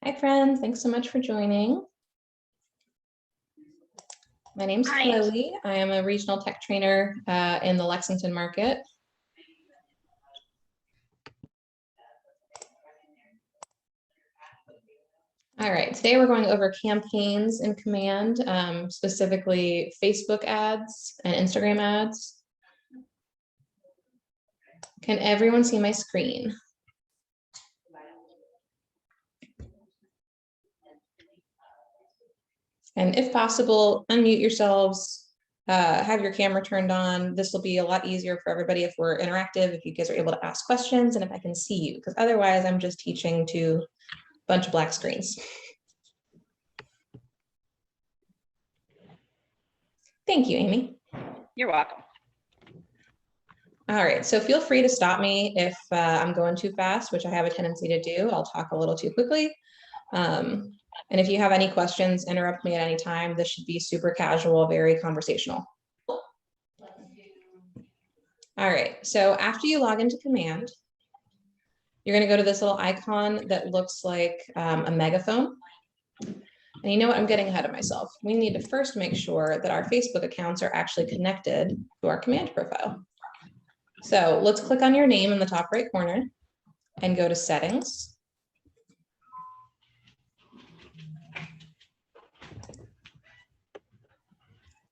Hi, friends. Thanks so much for joining. My name's Hi. Chloe. I am a regional tech trainer in the Lexington market. All right, today we're going over campaigns in Command, specifically Facebook ads and Instagram ads. Can everyone see my screen? And if possible, unmute yourselves, have your camera turned on. This will be a lot easier for everybody if we're interactive, if you guys are able to ask questions and if I can see you, because otherwise I'm just teaching to a bunch of black screens. Thank you, Amy. You're welcome. All right, so feel free to stop me if I'm going too fast, which I have a tendency to do. I'll talk a little too quickly. And if you have any questions, interrupt me at any time. This should be super casual, very conversational. All right, so after you log into Command, you're going to go to this little icon that looks like a megaphone. And you know what? I'm getting ahead of myself. We need to first make sure that our Facebook accounts are actually connected to our Command profile. So let's click on your name in the top right corner and go to Settings.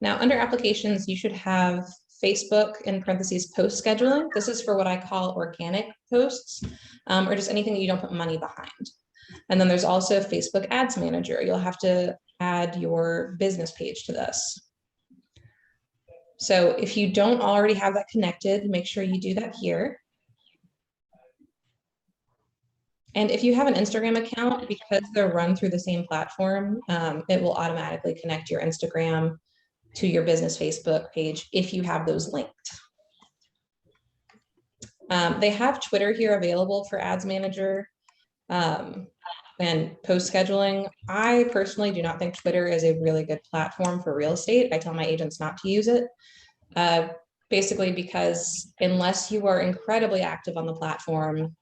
Now, under Applications, you should have Facebook in parentheses post scheduling. This is for what I call organic posts, or just anything that you don't put money behind. And then there's also Facebook Ads Manager. You'll have to add your business page to this. So if you don't already have that connected, make sure you do that here. And if you have an Instagram account, because they're run through the same platform, it will automatically connect your Instagram to your business Facebook page if you have those linked. They have Twitter here available for Ads Manager and post scheduling. I personally do not think Twitter is a really good platform for real estate. I tell my agents not to use it, basically because unless you are incredibly active on the platform,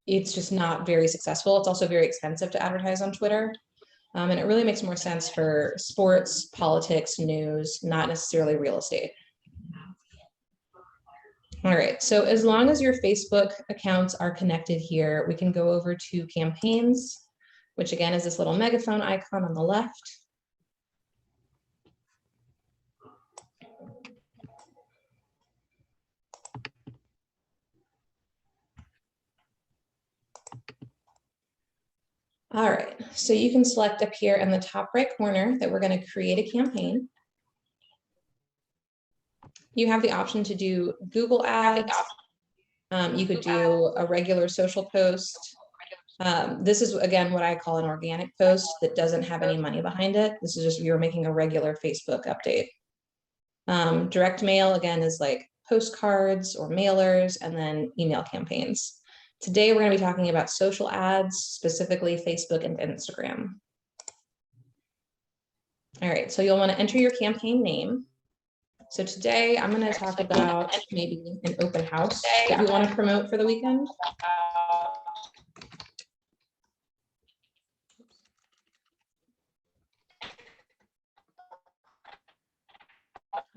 it's just not very successful. It's also very expensive to advertise on Twitter. And it really makes more sense for sports, politics, news, not necessarily real estate. All right, so as long as your Facebook accounts are connected here, we can go over to campaigns, which again is this little megaphone icon on the left. All right, so you can select up here in the top right corner that we're going to create a campaign. You have the option to do Google Ads. You could do a regular social post. This is, again, what I call an organic post that doesn't have any money behind it. This is just you're making a regular Facebook update. Direct mail, again, is like postcards or mailers, and then email campaigns. Today, we're going to be talking about social ads, specifically Facebook and Instagram. All right, so you'll want to enter your campaign name. So today, I'm going to talk about maybe an open house that we want to promote for the weekend.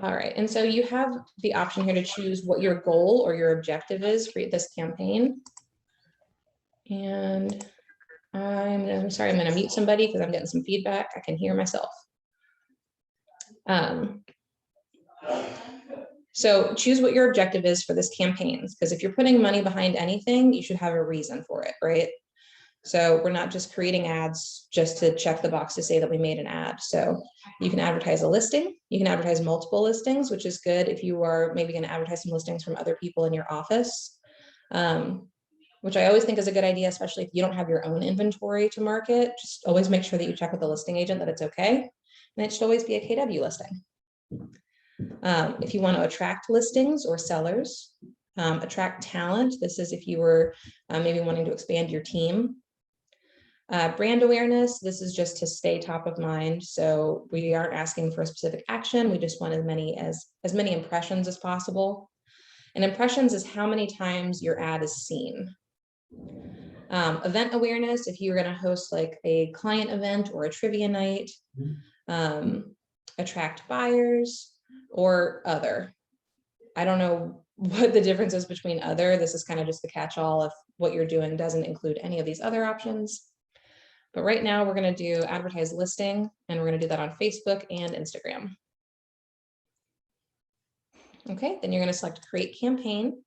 All right, and so you have the option here to choose what your goal or your objective is for this campaign. And I'm sorry, I'm going to mute somebody because I'm getting some feedback. I can hear myself. So choose what your objective is for this campaign, because if you're putting money behind anything, you should have a reason for it, right? So we're not just creating ads just to check the box to say that we made an ad. So you can advertise a listing, you can advertise multiple listings, which is good if you are maybe going to advertise some listings from other people in your office, which I always think is a good idea, especially if you don't have your own inventory to market. Just always make sure that you check with the listing agent that it's okay. And it should always be a KW listing. If you want to attract listings or sellers, attract talent. This is if you were maybe wanting to expand your team. Brand awareness, this is just to stay top of mind. So we aren't asking for a specific action. We just want as many impressions as possible. And impressions is how many times your ad is seen. Event awareness, if you're going to host like a client event or a trivia night, attract buyers, or other. I don't know what the difference is between other. This is kind of just the catch-all if what you're doing doesn't include any of these other options. But right now we're going to do advertise listing, and we're going to do that on Facebook and Instagram. Okay, then you're going to select create campaign.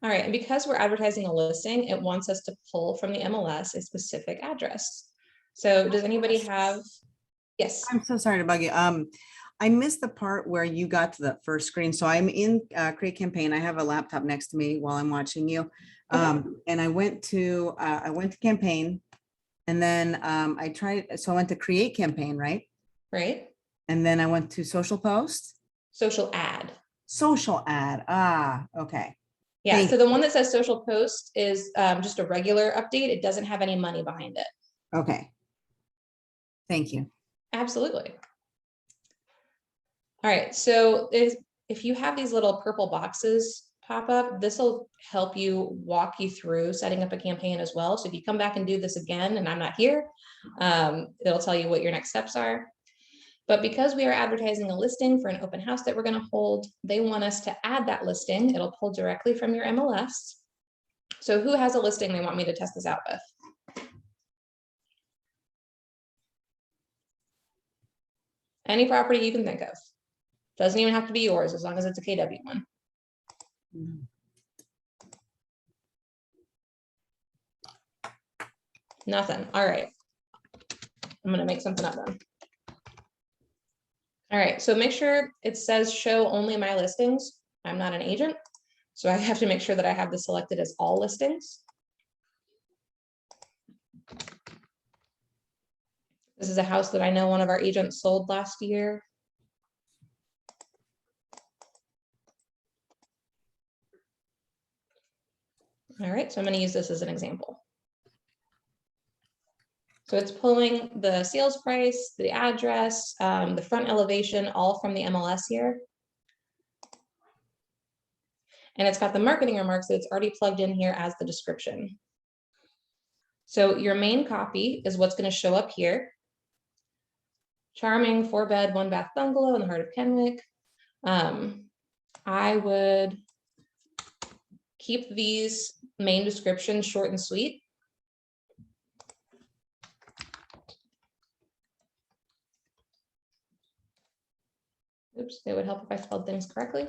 All right, and because we're advertising a listing, it wants us to pull from the MLS a specific address. So does anybody have, yes. I'm so sorry to bug you. I missed the part where you got to the first screen. So I'm in Create Campaign. I have a laptop next to me while I'm watching you. And I went to Campaign, and then I went to Create Campaign, right? Right. And then I went to Social Post. Social Ad. Social Ad. Ah, okay. Yeah, so the one that says Social Post is just a regular update. It doesn't have any money behind it. Okay. Thank you. Absolutely. All right, so if you have these little purple boxes pop up, this will help you walk you through setting up a campaign as well. So if you come back and do this again and I'm not here, it'll tell you what your next steps are. But because we are advertising a listing for an open house that we're going to hold, they want us to add that listing. It'll pull directly from your MLS. So who has a listing they want me to test this out with? Any property you can think of. Doesn't even have to be yours as long as it's a KW one. Nothing. All right. I'm going to make something up then. All right, so make sure it says show only my listings. I'm not an agent, so I have to make sure that I have this selected as all listings. This is a house that I know one of our agents sold last year. All right, so I'm going to use this as an example. So it's pulling the sales price, the address, the front elevation, all from the MLS here. And it's got the marketing remarks that it's already plugged in here as the description. So your main copy is what's going to show up here. Charming 4-bed, 1-bath bungalow in the heart of Kennewick. I would keep these main descriptions short and sweet. Oops, it would help if I spelled things correctly.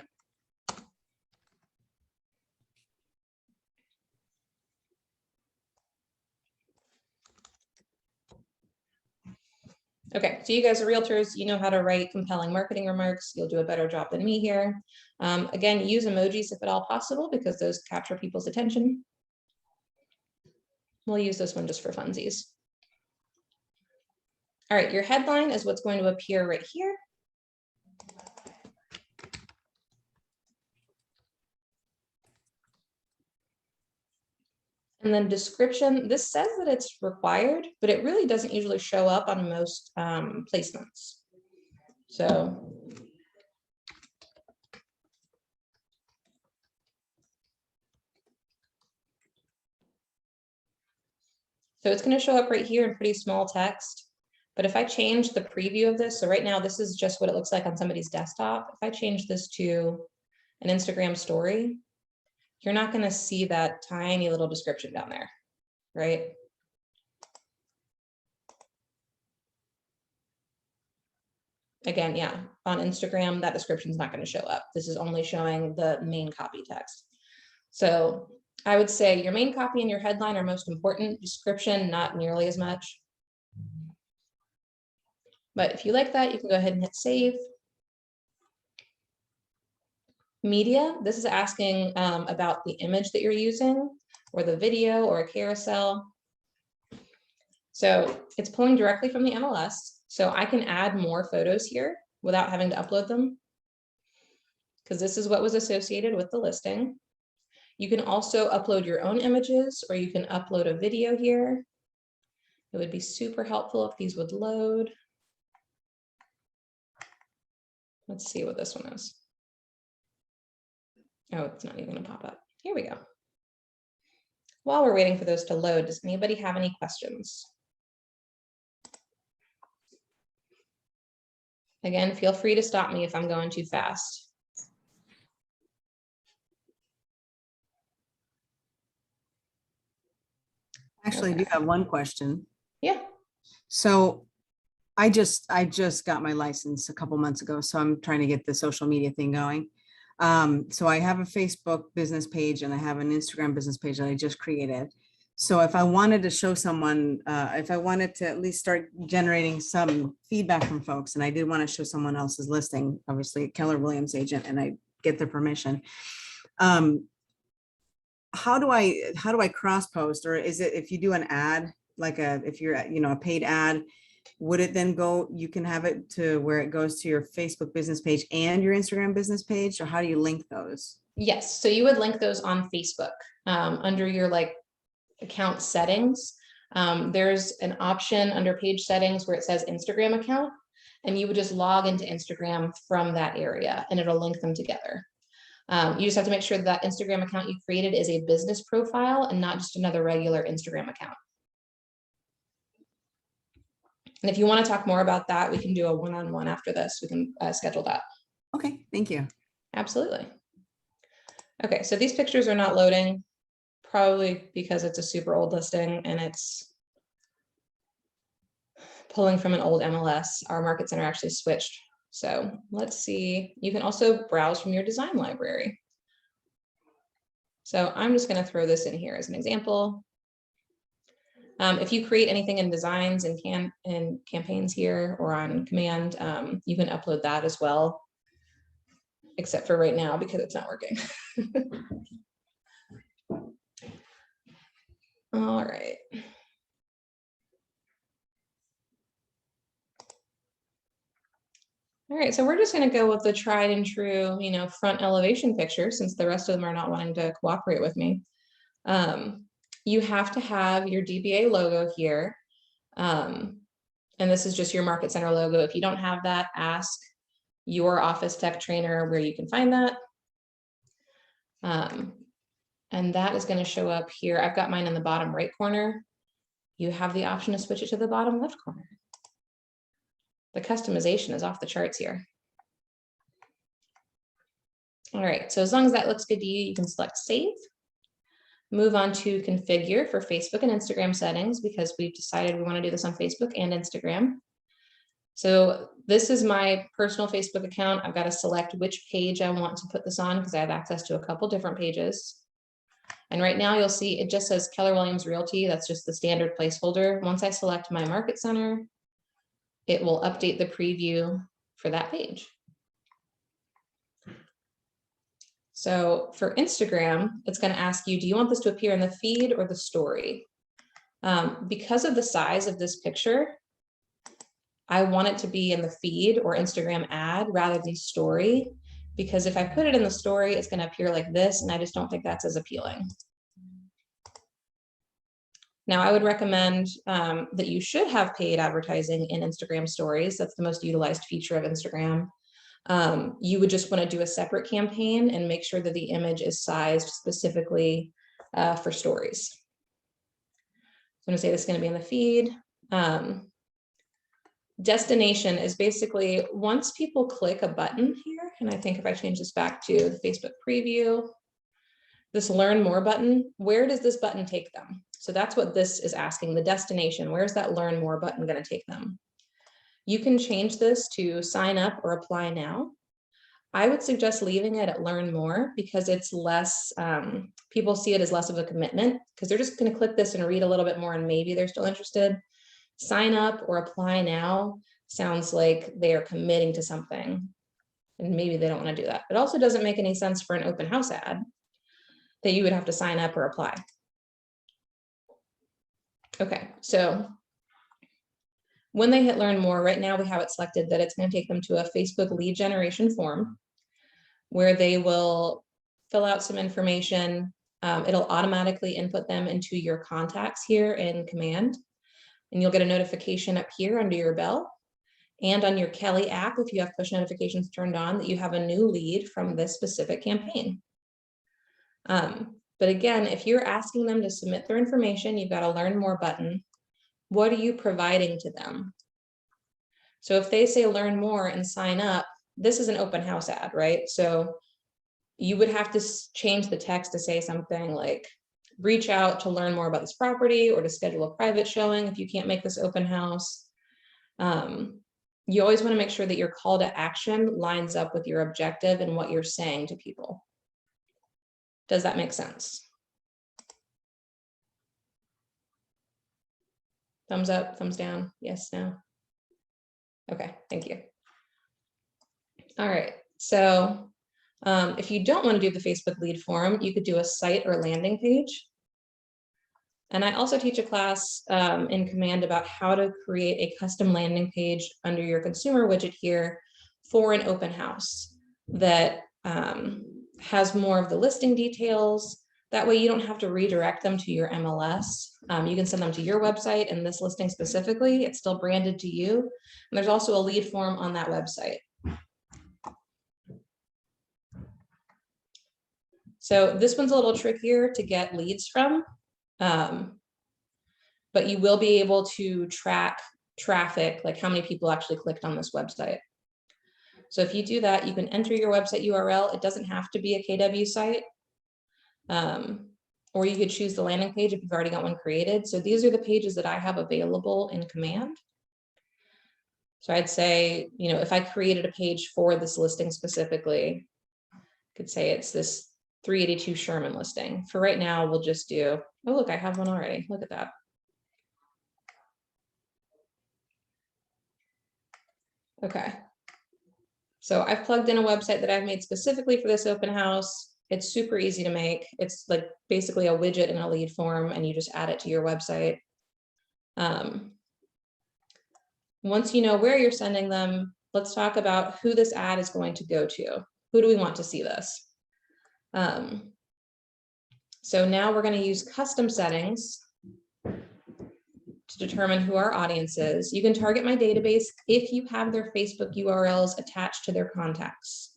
Okay, so you guys are realtors, you know how to write compelling marketing remarks. You'll do a better job than me here. Again, use emojis if at all possible, because those capture people's attention. We'll use this one just for funsies. All right, your headline is what's going to appear right here. And then description, this says that it's required, but it really doesn't usually show up on most placements. So it's going to show up right here in pretty small text. But if I change the preview of this, so right now this is just what it looks like on somebody's desktop. If I change this to an Instagram story, you're not going to see that tiny little description down there, right? Again, yeah, on Instagram, that description is not going to show up. This is only showing the main copy text. So I would say your main copy and your headline are most important. Description, not nearly as much. But if you like that, you can go ahead and hit save. Media, this is asking about the image that you're using, or the video, or a carousel. So it's pulling directly from the MLS. So I can add more photos here without having to upload them, because this is what was associated with the listing. You can also upload your own images, or you can upload a video here. It would be super helpful if these would load. Let's see what this one is. Oh, it's not even gonna pop up. Here we go. While we're waiting for those to load, does anybody have any questions? Again, feel free to stop me if I'm going too fast. Actually, I do have one question. Yeah. So I just got my license a couple months ago, so I'm trying to get the social media thing going. So I have a Facebook business page and I have an Instagram business page that I just created. So if I wanted to show someone, if I wanted to at least start generating some feedback from folks, and I did want to show someone else's listing, obviously Keller Williams agent, and I get their permission. How do I cross post, or is it if you do an ad, like if you're, a paid ad, would it then go, you can have it to where it goes to your Facebook business page and your Instagram business page, or how do you link those? Yes, so you would link those on Facebook under your account settings. There's an option under page settings where it says Instagram account, and you would just log into Instagram from that area and it'll link them together. You just have to make sure that Instagram account you created is a business profile and not just another regular Instagram account. And if you want to talk more about that, we can do a one-on-one after this. We can schedule that. Okay, thank you. Absolutely. Okay, so these pictures are not loading, probably because it's a super old listing and it's pulling from an old MLS. Our Market Center actually switched. So let's see. You can also browse from your design library. So I'm just going to throw this in here as an example. If you create anything in designs and campaigns here or on command, you can upload that as well, except for right now because it's not working. All right. All right, so we're just going to go with the tried and true, front elevation picture since the rest of them are not wanting to cooperate with me. You have to have your DBA logo here. And this is just your Market Center logo. If you don't have that, ask your office tech trainer where you can find that. And that is going to show up here. I've got mine in the bottom right corner. You have the option to switch it to the bottom left corner. The customization is off the charts here. All right, so as long as that looks good to you, you can select save. Move on to configure for Facebook and Instagram settings because we've decided we want to do this on Facebook and Instagram. So this is my personal Facebook account. I've got to select which page I want to put this on because I have access to a couple different pages. And right now you'll see it just says Keller Williams Realty. That's just the standard placeholder. Once I select my Market Center, it will update the preview for that page. So for Instagram, it's going to ask you, do you want this to appear in the feed or the story? Because of the size of this picture, I want it to be in the feed or Instagram ad rather than story, because if I put it in the story, it's going to appear like this, and I just don't think that's as appealing. Now, I would recommend that you should have paid advertising in Instagram stories. That's the most utilized feature of Instagram. You would just want to do a separate campaign and make sure that the image is sized specifically for stories. I'm going to say this is going to be in the feed. Destination is basically once people click a button here, and I think if I change this back to the Facebook preview, this learn more button, where does this button take them? So that's what this is asking, the destination. Where's that learn more button going to take them? You can change this to sign up or apply now. I would suggest leaving it at learn more because it's less, people see it as less of a commitment because they're just going to click this and read a little bit more and maybe they're still interested. Sign up or apply now sounds like they are committing to something and maybe they don't want to do that. It also doesn't make any sense for an open house ad that you would have to sign up or apply. Okay, so when they hit learn more, right now we have it selected that it's going to take them to a Facebook lead generation form where they will fill out some information. It'll automatically input them into your contacts here in Command, and you'll get a notification up here under your bell. and on your Kelly app, if you have push notifications turned on, that you have a new lead from this specific campaign. But again, if you're asking them to submit their information, you've got a learn more button. What are you providing to them? So if they say learn more and sign up, this is an open house ad, right? So you would have to change the text to say something like, reach out to learn more about this property or to schedule a private showing if you can't make this open house. You always want to make sure that your call to action lines up with your objective and what you're saying to people. Does that make sense? Thumbs up, thumbs down, yes, no? Okay, thank you. All right, so if you don't want to do the Facebook lead form, you could do a site or landing page. And I also teach a class in Command about how to create a custom landing page under your consumer widget here for an open house that has more of the listing details. That way you don't have to redirect them to your MLS. You can send them to your website, and this listing specifically, it's still branded to you. And there's also a lead form on that website. So this one's a little trickier to get leads from, but you will be able to track traffic, like how many people actually clicked on this website. So if you do that, you can enter your website URL. It doesn't have to be a KW site. Or you could choose the landing page if you've already got one created. So these are the pages that I have available in Command. So I'd say, you know, if I created a page for this listing specifically, I could say it's this 382 Sherman listing. For right now, we'll just do, oh, look, I have one already. Look at that. Okay. So I've plugged in a website that I've made specifically for this open house. It's super easy to make. It's like basically a widget in a lead form, and you just add it to your website. Once you know where you're sending them, let's talk about who this ad is going to go to. Who do we want to see this? So now we're going to use custom settings to determine who our audience is. You can target my database if you have their Facebook URLs attached to their contacts.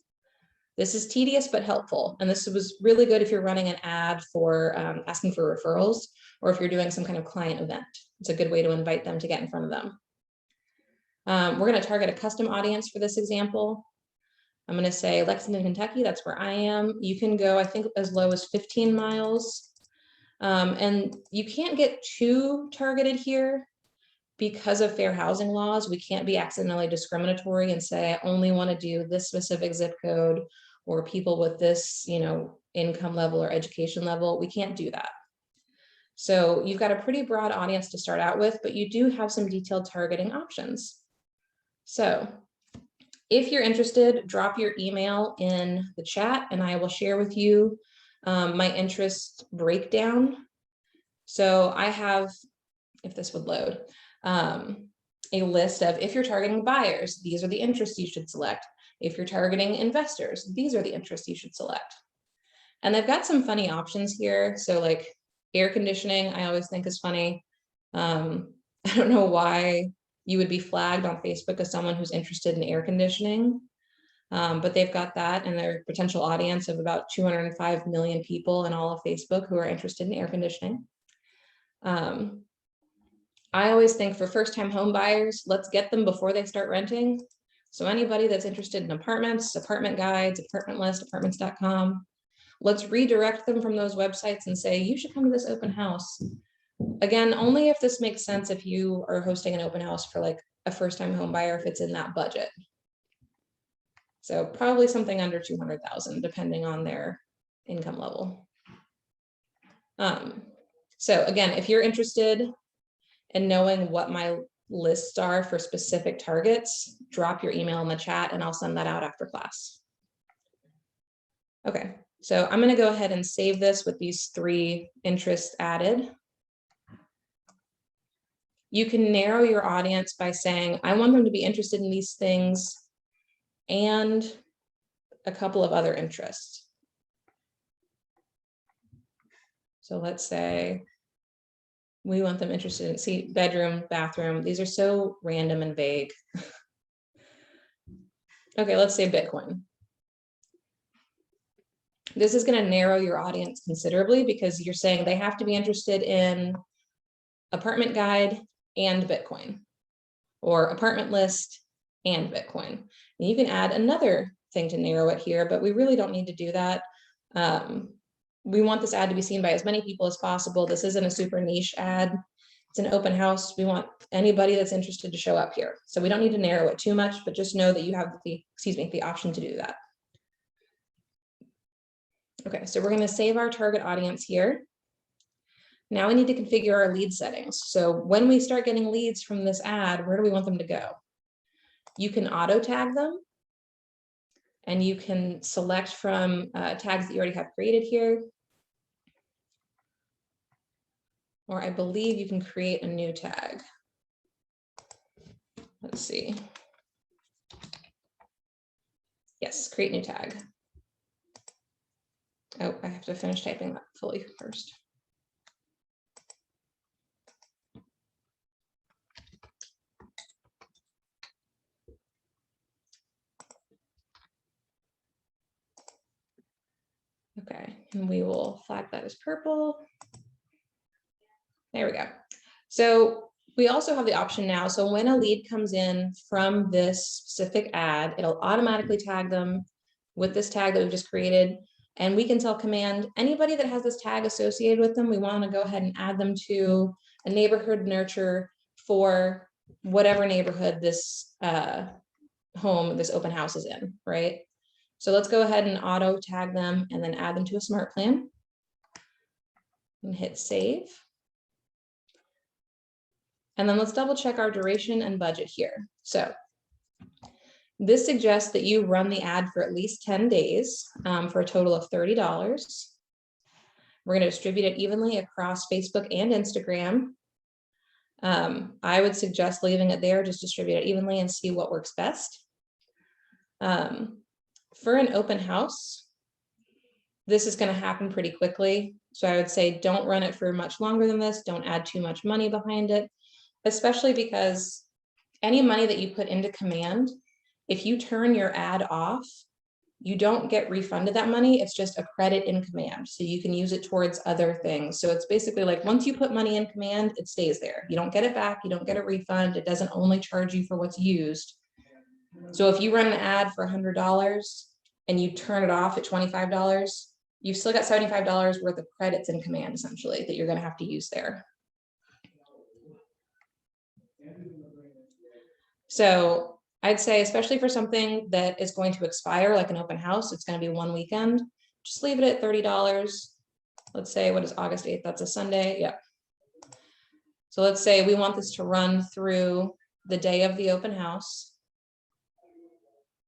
This is tedious but helpful, and this was really good if you're running an ad for asking for referrals, or if you're doing some kind of client event. It's a good way to invite them to get in front of them. We're going to target a custom audience for this example. I'm going to say Lexington, Kentucky. That's where I am. You can go, I think, as low as 15 miles. And you can't get too targeted here because of fair housing laws. We can't be accidentally discriminatory and say, I only want to do this specific zip code or people with this, you know, income level or education level. We can't do that. So you've got a pretty broad audience to start out with, but you do have some detailed targeting options. So if you're interested, drop your email in the chat and I will share with you my interest breakdown. So I have, if this would load, a list of, if you're targeting buyers, these are the interests you should select. If you're targeting investors, these are the interests you should select. And they've got some funny options here. So like air conditioning, I always think is funny. I don't know why you would be flagged on Facebook as someone who's interested in air conditioning. But they've got that in their potential audience of about 205 million people in all of Facebook who are interested in air conditioning. I always think for first-time home buyers, let's get them before they start renting. So anybody that's interested in apartments, apartment guides, apartment list, apartments.com, let's redirect them from those websites and say, you should come to this open house. Again, only if this makes sense if you are hosting an open house for like a first-time home buyer, if it's in that budget. So probably something under 200,000, depending on their income level. So again, if you're interested in knowing what my lists are for specific targets, drop your email in the chat and I'll send that out after class. Okay, so I'm going to go ahead and save this with these 3 interests added. You can narrow your audience by saying, I want them to be interested in these things and a couple of other interests. So let's say we want them interested in bedroom, bathroom. These are so random and vague. Okay, let's say Bitcoin. This is going to narrow your audience considerably because you're saying they have to be interested in apartment guide and Bitcoin, or apartment list and Bitcoin. And you can add another thing to narrow it here, but we really don't need to do that. We want this ad to be seen by as many people as possible. This isn't a super niche ad. It's an open house. We want anybody that's interested to show up here. So we don't need to narrow it too much, but just know that you have the option to do that. Okay, so we're going to save our target audience here. Now we need to configure our lead settings. So when we start getting leads from this ad, where do we want them to go? You can auto tag them, and you can select from tags that you already have created here. Or I believe you can create a new tag. Let's see. Yes, create new tag. Oh, I have to finish typing that fully first. Okay, and we will flag that as purple. There we go. So we also have the option now. So when a lead comes in from this specific ad, it'll automatically tag them with this tag that we've just created. And we can tell Command, anybody that has this tag associated with them, we want to go ahead and add them to a neighborhood nurture for whatever neighborhood this home, this open house is in, right? So let's go ahead and auto tag them and then add them to a smart plan. And hit save. And then let's double check our duration and budget here. So this suggests that you run the ad for at least 10 days for a total of $30. We're going to distribute it evenly across Facebook and Instagram. I would suggest leaving it there, just distribute it evenly and see what works best. For an open house, this is going to happen pretty quickly. So I would say don't run it for much longer than this. Don't add too much money behind it, especially because any money that you put into Command, if you turn your ad off, you don't get refunded that money. It's just a credit in Command. So you can use it towards other things. So it's basically like once you put money in Command, it stays there. You don't get it back. You don't get a refund. It doesn't only charge you for what's used. So if you run an ad for $100 and you turn it off at $25, you've still got $75 worth of credits in Command, essentially, that you're going to have to use there. So I'd say, especially for something that is going to expire, like an open house, it's going to be one weekend, just leave it at $30. Let's say, what is August 8th? That's a Sunday. Yeah. So let's say we want this to run through the day of the open house.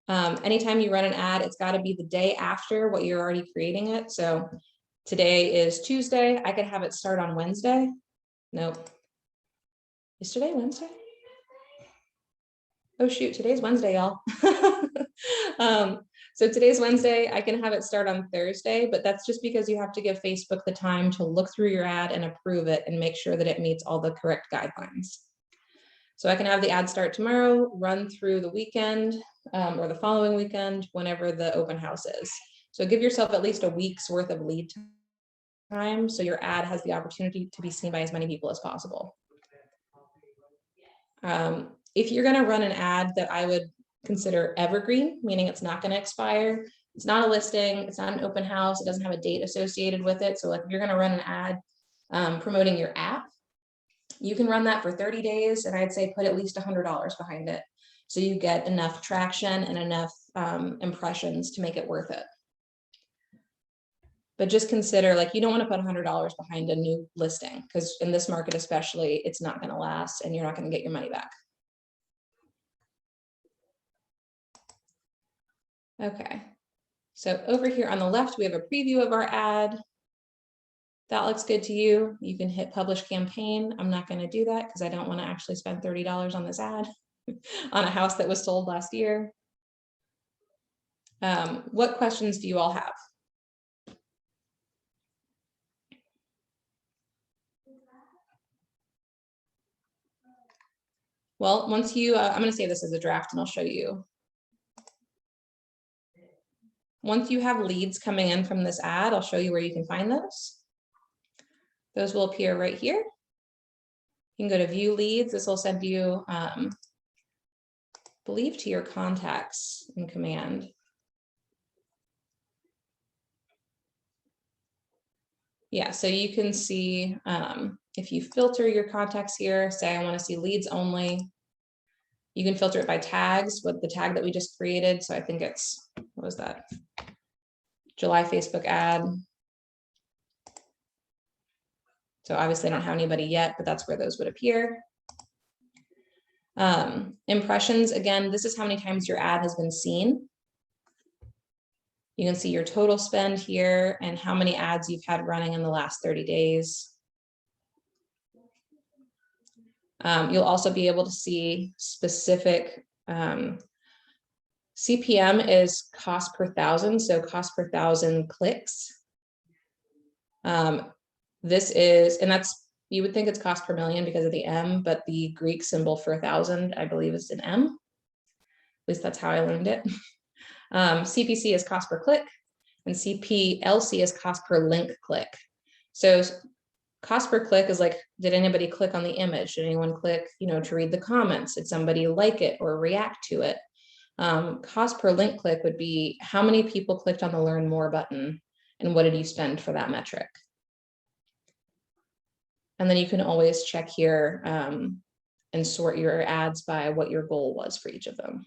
Anytime you run an ad, it's got to be the day after what you're already creating it. So today is Tuesday. I could have it start on Wednesday. Nope. Is today Wednesday? Oh shoot, today's Wednesday, y'all. So today's Wednesday. I can have it start on Thursday, but that's just because you have to give Facebook the time to look through your ad and approve it and make sure that it meets all the correct guidelines. So I can have the ad start tomorrow, run through the weekend or the following weekend, whenever the open house is. So give yourself at least a week's worth of lead time so your ad has the opportunity to be seen by as many people as possible. If you're going to run an ad that I would consider evergreen, meaning it's not going to expire, it's not a listing, it's not an open house, it doesn't have a date associated with it. So like if you're going to run an ad promoting your app, you can run that for 30 days, and I'd say put at least $100 behind it. So you get enough traction and enough impressions to make it worth it. But just consider, like, you don't want to put $100 behind a new listing, because in this market especially, it's not going to last and you're not going to get your money back. Okay, so over here on the left, we have a preview of our ad. That looks good to you. You can hit publish campaign. I'm not going to do that because I don't want to actually spend $30 on this ad on a house that was sold last year. What questions do you all have? Well, once you, I'm going to save this as a draft and I'll show you once you have leads coming in from this ad, I'll show you where you can find those. Those will appear right here. You can go to view leads. This will send you, I believe, to your contacts in Command. Yeah, so you can see if you filter your contacts here, say I want to see leads only. You can filter it by tags with the tag that we just created. So I think it's, what was that? July Facebook ad. So obviously I don't have anybody yet, but that's where those would appear. Impressions, again, this is how many times your ad has been seen. You can see your total spend here and how many ads you've had running in the last 30 days. You'll also be able to see specific CPM is cost per thousand, so cost per thousand clicks. This is, and that's, you would think it's cost per million because of the M, but the Greek symbol for 1,000, I believe, is an M. At least that's how I learned it. CPC is cost per click, and CPLC is cost per link click. So cost per click is like, did anybody click on the image? Did anyone click, to read the comments? Did somebody like it or react to it? Cost per link click would be how many people clicked on the learn more button and what did you spend for that metric? And then you can always check here and sort your ads by what your goal was for each of them.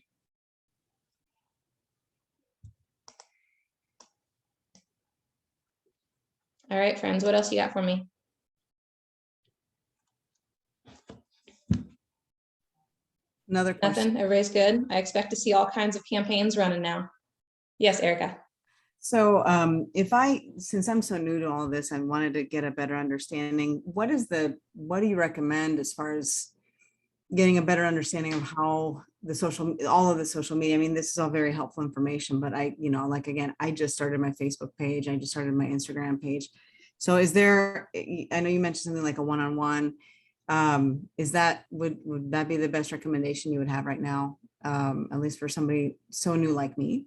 All right, friends, what else you got for me? Another question. Nothing, everybody's good. I expect to see all kinds of campaigns running now. Yes, Erica. So since I'm so new to all this, I wanted to get a better understanding. What do you recommend as far as getting a better understanding of how all of the social media? I mean, this is all very helpful information, but again, I just started my Facebook page. I just started my Instagram page. So I know you mentioned something like a one-on-one. Would that be the best recommendation you would have right now? At least for somebody so new like me?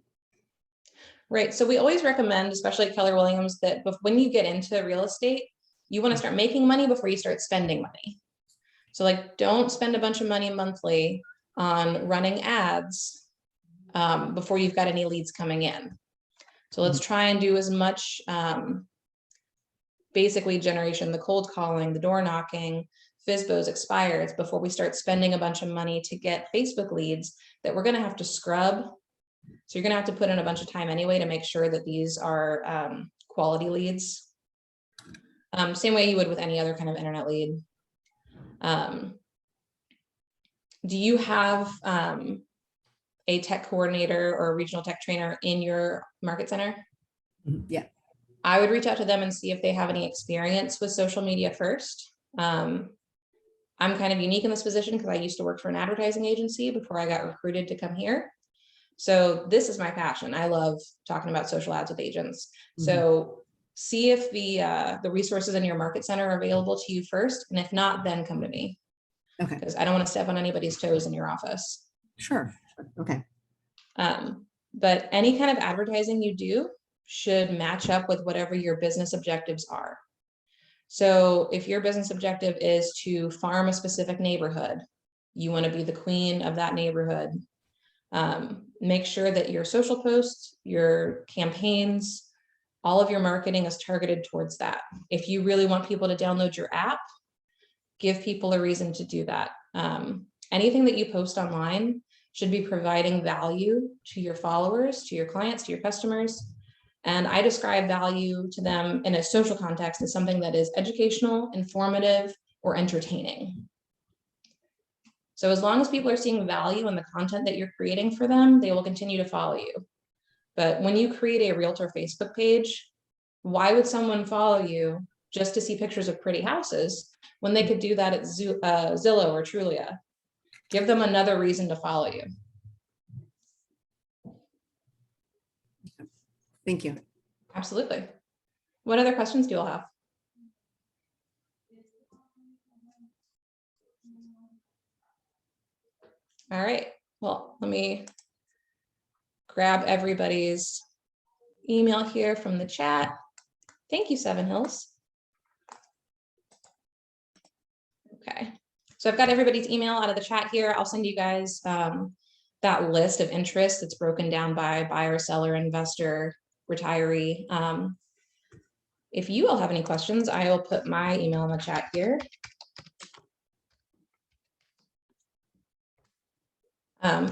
Right. So we always recommend, especially at Keller Williams, that when you get into real estate, you want to start making money before you start spending money. So don't spend a bunch of money monthly on running ads before you've got any leads coming in. So let's try and do as much basic lead generation, the cold calling, the door knocking, FSBOs, expires before we start spending a bunch of money to get Facebook leads that we're going to have to scrub. So you're going to have to put in a bunch of time anyway to make sure that these are quality leads. Same way you would with any other kind of internet lead. Do you have a tech coordinator or a regional tech trainer in your market center? Yeah. I would reach out to them and see if they have any experience with social media first. I'm kind of unique in this position because I used to work for an advertising agency before I got recruited to come here. So this is my passion. I love talking about social ads with agents. So see if the resources in your market center are available to you first. And if not, then come to me. Okay. Because I don't want to step on anybody's toes in your office. Sure. Okay. But any kind of advertising you do should match up with whatever your business objectives are. So if your business objective is to farm a specific neighborhood, you want to be the queen of that neighborhood. Make sure that your social posts, your campaigns, all of your marketing is targeted towards that. If you really want people to download your app, give people a reason to do that. Anything that you post online should be providing value to your followers, to your clients, to your customers. And I describe value to them in a social context as something that is educational, informative, or entertaining. So as long as people are seeing value in the content that you're creating for them, they will continue to follow you. But when you create a realtor Facebook page, why would someone follow you just to see pictures of pretty houses when they could do that at Zillow or Trulia? Give them another reason to follow you. Thank you. Absolutely. What other questions do you all have? All right. Well, let me grab everybody's email here from the chat. Thank you, Seven Hills. Okay, so I've got everybody's email out of the chat here. I'll send you guys that list of interests. It's broken down by buyer, seller, investor, retiree. If you all have any questions, I will put my email in the chat here.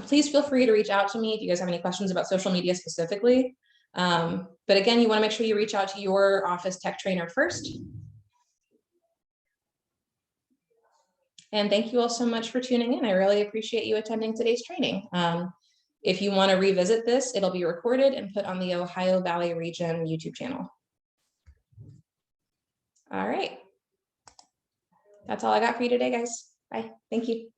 Please feel free to reach out to me if you guys have any questions about social media specifically. But again, you want to make sure you reach out to your office tech trainer first. And thank you all so much for tuning in. I really appreciate you attending today's training. If you want to revisit this, it'll be recorded and put on the Ohio Valley Region YouTube channel. All right. That's all I got for you today, guys. Bye. Thank you.